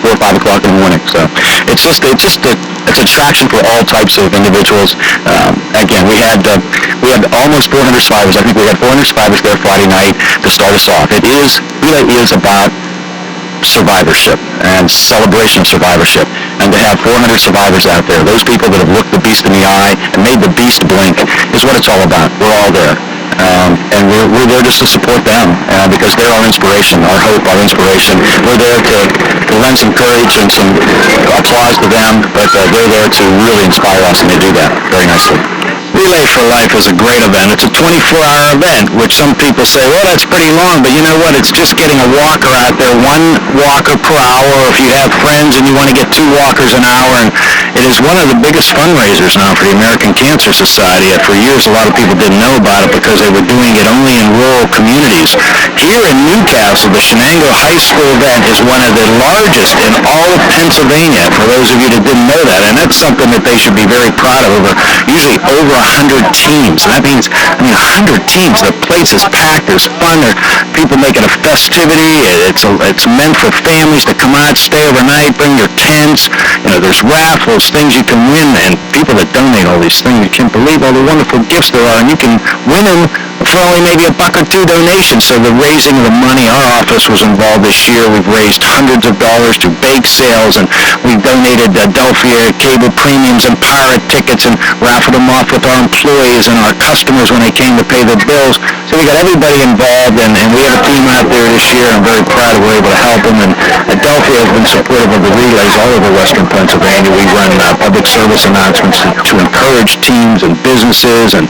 4 or 5 o'clock in the morning. So it's an attraction for all types of individuals. Again, we had almost 400 survivors. I think we had 400 survivors there Friday night to start us off. Relay is about survivorship and celebration of survivorship, and to have 400 survivors out there, those people that have looked the beast in the eye and made the beast blink, is what it's all about. We're all there, and we're there just to support them, because they're our inspiration, our hope, our inspiration. We're there to lend some courage and some applause to them, but they're there to really inspire us, and they do that very nicely. Relay for Life is a great event. It's a 24-hour event, which some people say, well, that's pretty long, but you know what? It's just getting a walker out there, one walker per hour. If you have friends and you want to get 2 walkers an hour, and it is one of the biggest fundraisers now for the American Cancer Society. For years, a lot of people didn't know about it because they were doing it only in rural communities. Here in Newcastle, the Shenango High School event is one of the largest in all of Pennsylvania, for those of you that didn't know that, and that's something that they should be very proud of. Usually over 100 teams. That means, 100 teams. The place is packed. There's fun. There are people making a festivity. It's meant for families to come out, stay overnight, bring your tents. There's raffles, things you can win, and people that donate all these things. You can't believe all the wonderful gifts there are, and you can win them for only maybe $1 or $2 donation. So the raising of the money, our office was involved this year. We've raised hundreds of dollars through bake sales, and we've donated Adelphia cable premiums and pirate tickets and raffled them off with our employees and our customers when they came to pay their bills. So we got everybody involved, and we have a team out there this year. I'm very proud that we're able to help them, and Adelphia has been supportive of the relays all over Western Pennsylvania. We run public service announcements to encourage teams and businesses and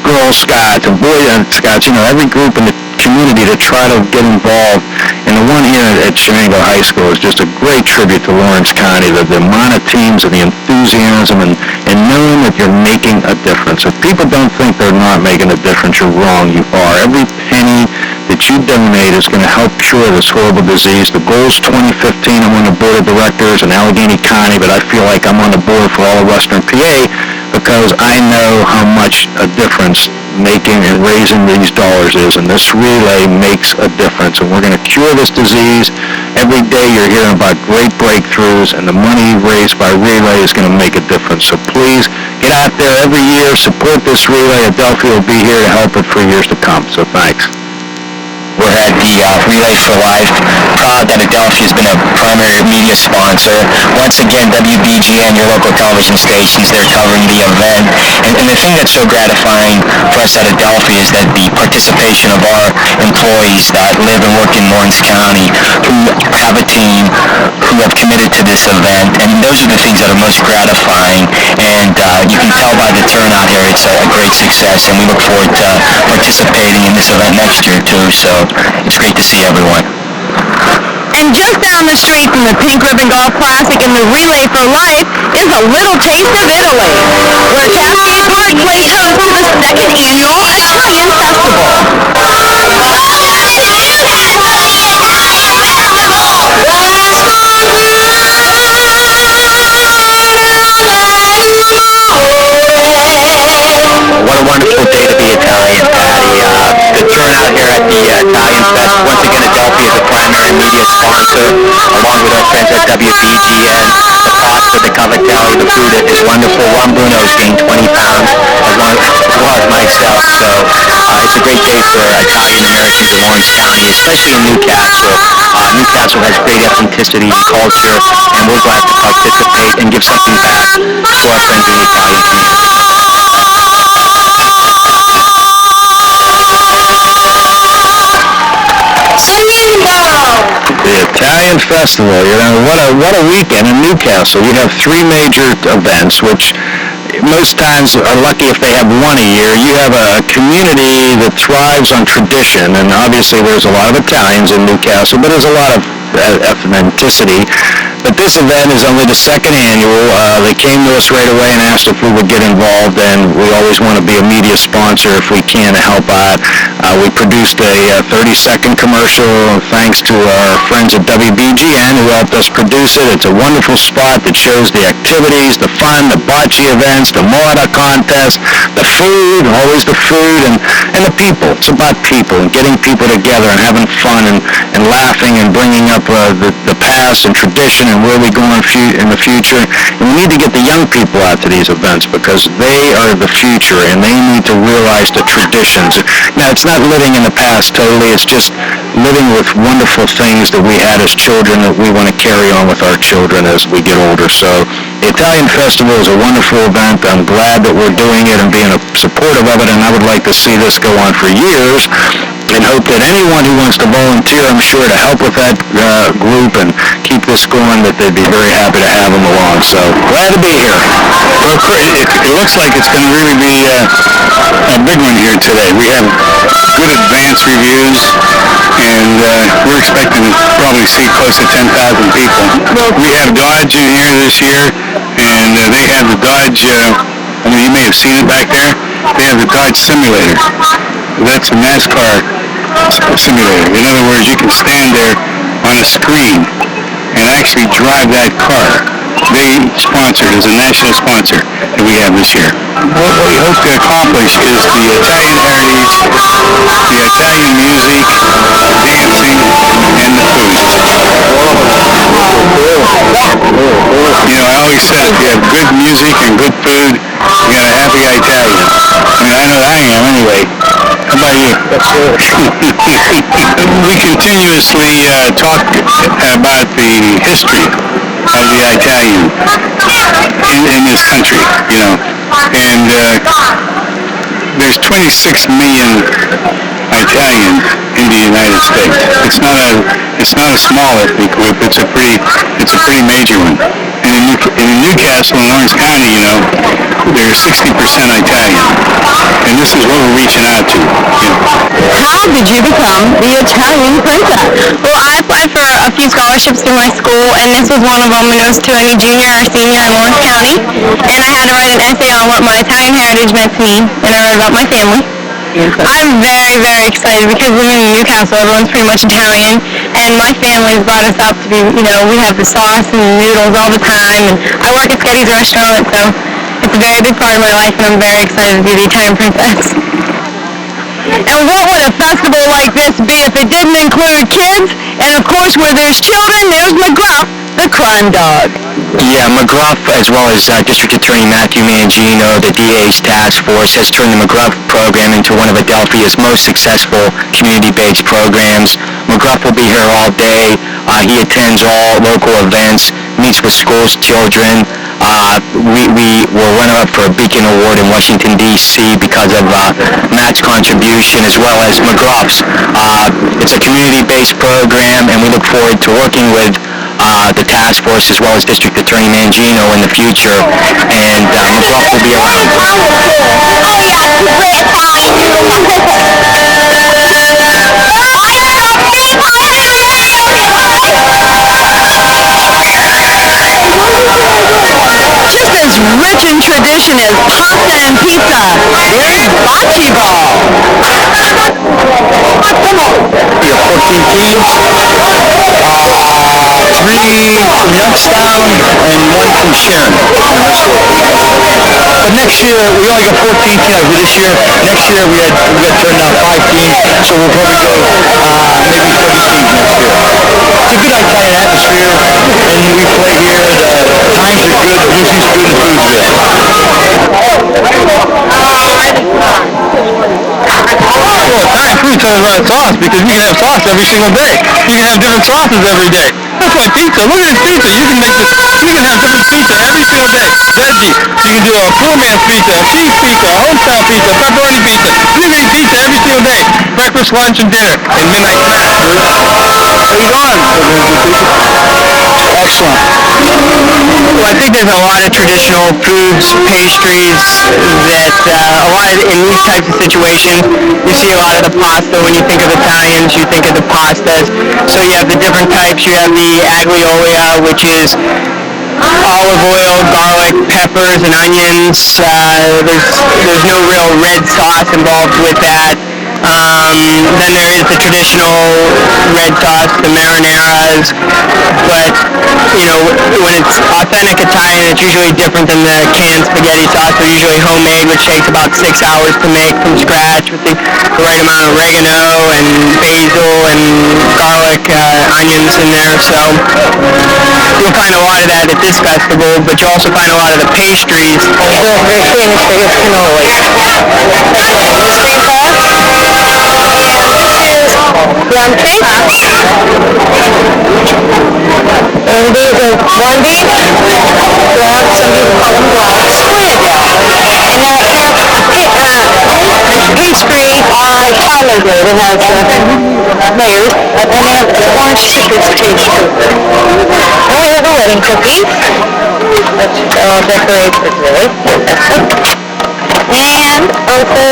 Girl Scouts and Boy Scouts, every group in the community to try to get involved. And the one here at Shenango High School is just a great tribute to Lawrence County, the amount of teams and the enthusiasm and knowing that you're making a difference. If people don't think they're not making a difference, you're wrong. You are. Every penny that you donate is going to help cure this horrible disease. The goal's 2015. I'm on the board of directors in Allegheny County, but I feel like I'm on the board for all of Western PA because I know how much a difference making and raising these dollars is, and this relay makes a difference, and we're going to cure this disease. Every day you're hearing about great breakthroughs, and the money raised by relay is going to make a difference. So please get out there every year, support this relay. Adelphia will be here to help it for years to come. So thanks. We're at the Relay for Life. Proud that Adelphia has been a primary media sponsor. Once again, WBGN, your local television stations, they're covering the event. And the thing that's so gratifying for us at Adelphia is that the participation of our employees that live and work in Lawrence County who have a team, who have committed to this event. And those are the things that are most gratifying. And you can tell by the turnout here, it's a great success. And we look forward to participating in this event next year, too. So it's great to see everyone. And just down the street from the Pink Ribbon Golf Classic and the Relay for Life is a little taste of Italy, where Cascade Park plays host to the 2nd annual Italian Festival. What a wonderful day to be Italian, Patty. The turnout here at the Italian Fest, once again, Adelphia is a primary media sponsor, along with our friends at WBGN. The pasta, the cavatelli, the food is wonderful. Juan Bruno's gained 20 pounds, as well as myself. So it's a great day for Italian Americans in Lawrence County, especially in Newcastle. Newcastle has great ethnicity and culture, and we're glad to participate and give something back to our friends in the Italian community. The Italian Festival, what a weekend in Newcastle. You have 3 major events, which most times are lucky if they have one a year. You have a community that thrives on tradition, and obviously there's a lot of Italians in Newcastle, but there's a lot of ethnicity. But this event is only the second annual. They came to us right away and asked if we would get involved, and we always want to be a media sponsor if we can to help out. We produced a 30-second commercial thanks to our friends at WBGN who helped us produce it. It's a wonderful spot that shows the activities, the fun, the bocce events, the Moana contest, the food, always the food, and the people. It's about people and getting people together and having fun and laughing and bringing up the past and tradition and where we go in the future. And we need to get the young people out to these events because they are the future and they need to realize the traditions. Now, it's not living in the past totally. It's just living with wonderful things that we had as children that we want to carry on with our children as we get older. So the Italian Festival is a wonderful event. I'm glad that we're doing it and being supportive of it, and I would like to see this go on for years and hope that anyone who wants to volunteer, I'm sure, to help with that group and keep this going, that they'd be very happy to have them along. So glad to be here. Well, it looks like it's going to really be a big one here today. We have good advance reviews, and we're expecting to probably see close to 10,000 people. We have Dodge in here this year, and they have the Dodge, I mean, you may have seen it back there. They have the Dodge Simulator. That's a NASCAR simulator. In other words, you can stand there on a screen and actually drive that car. They sponsored as a national sponsor that we have this year. What we hope to accomplish is the Italian heritage, the Italian music, dancing, and the food. You know, I always said if you have good music and good food, you got a happy Italian. I mean, I know I am anyway. How about you? We continuously talk about the history of the Italian in this country, you know, and there's 26 million Italians in the United States. It's not a small ethnic group. It's a pretty major one. And in Newcastle, in Orange County, you know, there's 60% Italian, and this is what we're reaching out to. You know. How did you become the Italian princess? Well, I applied for a few scholarships through my school, and this was one of them, and it was to any junior or senior in Orange County. And I had to write an essay on what my Italian heritage meant to me, and I wrote about my family. I'm very, very excited because living in Newcastle, everyone's pretty much Italian, and my family's brought us up to be, you know, we have the sauce and the noodles all the time, and I work at Scotty's restaurant, so it's a very big part of my life, and I'm very excited to be the Italian princess. And what would a festival like this be if it didn't include kids? And of course, where there's children, there's McGruff, the crime dog. Yeah, McGruff, as well as District Attorney Matthew Mangino, the DA's task force, has turned the McGruff program into one of Adelphia's most successful community-based programs. McGruff will be here all day. He attends all local events, meets with schools, children. We were runner-up for a Beacon Award in Washington, D.C. because of Matt's contribution as well as McGruff's. It's a community-based program, and we look forward to working with the task force as well as District Attorney Mangino in the future, and McGruff will be around. Oh yeah, great Just as rich in tradition as pasta and pizza, there's bocce ball. We have 14 teams, 3 from Youngstown and 1 from Sharon. But next year, we only got 14 teams for this year. Next year, we got turned down 5 teams, so we'll probably go maybe 30 teams next year. It's a good Italian atmosphere, and we play here. The times are good, the music's good, the food's good. Well, Italian food tells about sauce because we can have sauce every single day. You can have different sauces every day. That's why pizza. Look at this pizza. You can have different pizza every single day. Veggie. You can do a poor man's pizza, a cheese pizza, a homestyle pizza, pepperoni pizza. You can eat pizza every single day. Breakfast, lunch, and dinner, and midnight snack. How you doing? Excellent. Well, I think think there's a lot of traditional foods, pastries that a lot of, in these types of situations, you see a lot of the pasta. When you think of Italians, you think of the pastas. So you have the different types. You have the aglio-olio, which is olive oil, garlic, peppers, and onions. There's no real red sauce involved with that. Then there is the traditional red sauce, the marinaras, but, you know, when it's authentic Italian, it's usually different than the canned spaghetti sauce. They're usually homemade, which takes about 6 hours to make from scratch with the right amount of oregano and basil and garlic, onions in there, so you'll find a lot of that at this festival, but you'll also find a lot of the pastries. Very famous for his cannoli. Mystery sauce. Rum cake. And these are one beef. Blocks, some people call them blocks. Squid. And pastry Italian bread. It has layers. And they have orange citrus taste to it. And we have the wedding cookies. That's all decorated today. And also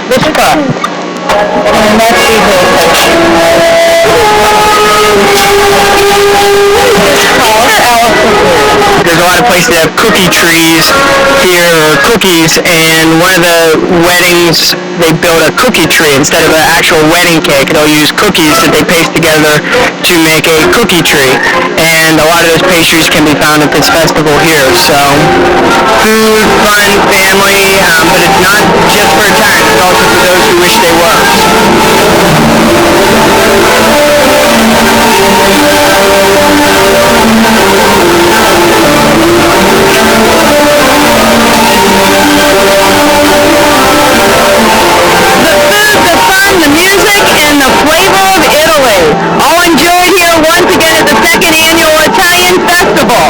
the straw. And that's the whole section. There's a lot of places that have cookie trees here, or cookies, and one of the weddings, they build a cookie tree instead of an actual wedding cake. They'll use cookies that they paste together to make a cookie tree, and a lot of those pastries can be found at this festival here. So, food, fun, family, but it's not just for Italians, it's also for those who wish they were. The fun, the music, and the flavor of Italy. All enjoyed here once again at the second annual Italian Festival.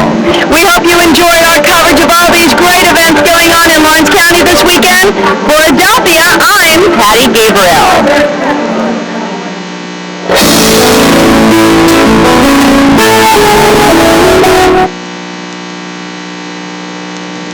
We hope you enjoy our coverage of all these great events going on in Lawrence County this weekend. For Adelphia, I'm Patty Gabriel.